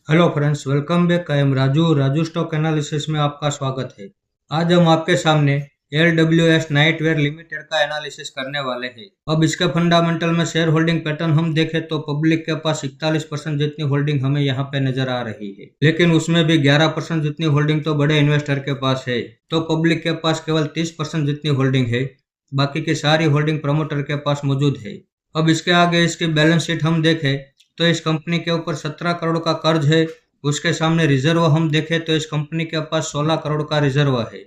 Hello friends, welcome back. I am Raju stock analysis में आपका स्वागत है। आज हम आपके सामने LWS नाइटवेयर लिमिटेड का एनालिसिस करने वाले हैं। अब इसके फंडामेंटल में शेयर होल्डिंग पैटर्न हम देखें तो पब्लिक के पास 41% जितनी होल्डिंग हमें यहाँ पे नजर आ रही है, लेकिन उसमें भी 11% जितनी होल्डिंग तो बड़े इन्वेस्टर के पास है। तो पब्लिक के पास केवल 30% जितनी होल्डिंग है, बाकी की सारी होल्डिंग प्रमोटर के पास मौजूद है। अब इसके आगे इसकी बैलेंस शीट हम देखें तो इस कंपनी के ऊपर 17 करोड़ का कर्ज है। उसके सामने रिजर्व हम देखें तो इस कंपनी के पास 16 करोड़ का रिजर्व है।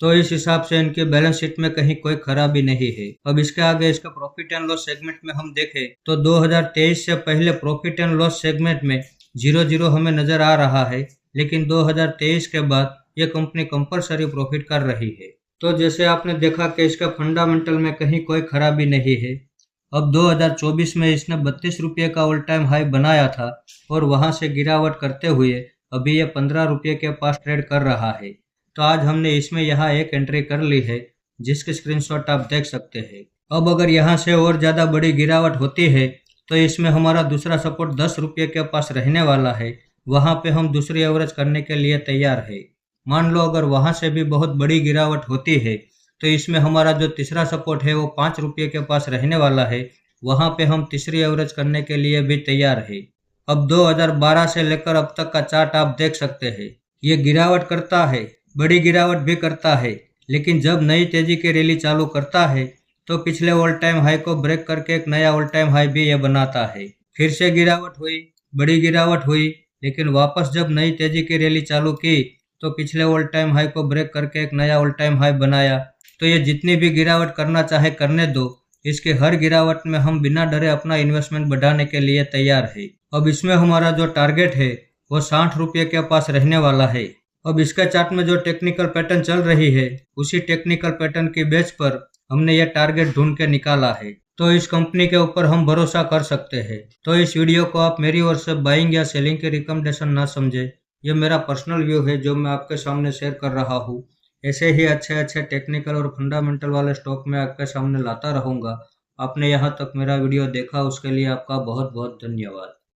तो इस हिसाब से इनकी बैलेंस शीट में कहीं कोई खराबी नहीं है। अब इसके आगे इसका प्रॉफिट एंड लॉस सेगमेंट में हम देखें तो 2023 से पहले प्रॉफिट एंड लॉस सेगमेंट में 0-0 हमें नजर आ रहा है, लेकिन 2023 के बाद ये कंपनी कंपलसरी प्रॉफिट कर रही है। तो जैसे आपने देखा कि इसका फंडामेंटल में कहीं कोई खराबी नहीं है। अब 2024 में इसने 32 रुपये का ऑल टाइम हाई बनाया था और वहां से गिरावट करते हुए अभी ये 15 रुपये के पास ट्रेड कर रहा है। तो आज हमने इसमें यहाँ एक एंट्री कर ली है, जिसकी स्क्रीनशॉट आप देख सकते हैं। अब अगर यहाँ से और ज़्यादा बड़ी गिरावट होती है तो इसमें हमारा दूसरा सपोर्ट 10 रुपये के पास रहने वाला है। वहाँ पे हम दूसरी एवरेज करने के लिए तैयार है। मान लो अगर वहाँ से भी बहुत बड़ी गिरावट होती है तो इसमें हमारा जो तीसरा सपोर्ट है वो 5 रुपये के पास रहने वाला है। वहाँ पे हम तीसरी एवरेज करने के लिए भी तैयार है। अब 2012 से लेकर अब तक का चार्ट आप देख सकते हैं। ये गिरावट करता है, बड़ी गिरावट भी करता है, लेकिन जब नई तेजी की रैली चालू करता है तो पिछले ऑल टाइम हाई को ब्रेक करके एक नया ऑल टाइम हाई भी ये बनाता है। फिर से गिरावट हुई, बड़ी गिरावट हुई, लेकिन वापस जब नई तेजी की रैली चालू की तो पिछले ऑल टाइम हाई को ब्रेक करके एक नया ऑल टाइम हाई बनाया। तो ये जितनी भी गिरावट करना चाहे करने दो, इसके हर गिरावट में हम बिना डरे अपना इन्वेस्टमेंट बढ़ाने के लिए तैयार है। अब इसमें हमारा जो टारगेट है वो 60 रुपये के पास रहने वाला है। अब इसके चार्ट में जो टेक्निकल पैटर्न चल रही है, उसी टेक्निकल पैटर्न की बेस पर हमने ये टारगेट ढूंढ के निकाला है। तो इस कंपनी के ऊपर हम भरोसा कर सकते हैं। तो इस वीडियो को आप मेरी ओर से बाइंग या सेलिंग की रिकमेंडेशन ना समझे। ये मेरा पर्सनल व्यू है जो मैं आपके सामने शेयर कर रहा हूँ। ऐसे ही अच्छे अच्छे टेक्निकल और फंडामेंटल वाले स्टॉक में आपके सामने लाता रहूँगा। आपने यहाँ तक मेरा वीडियो देखा, उसके लिए आपका बहुत बहुत धन्यवाद।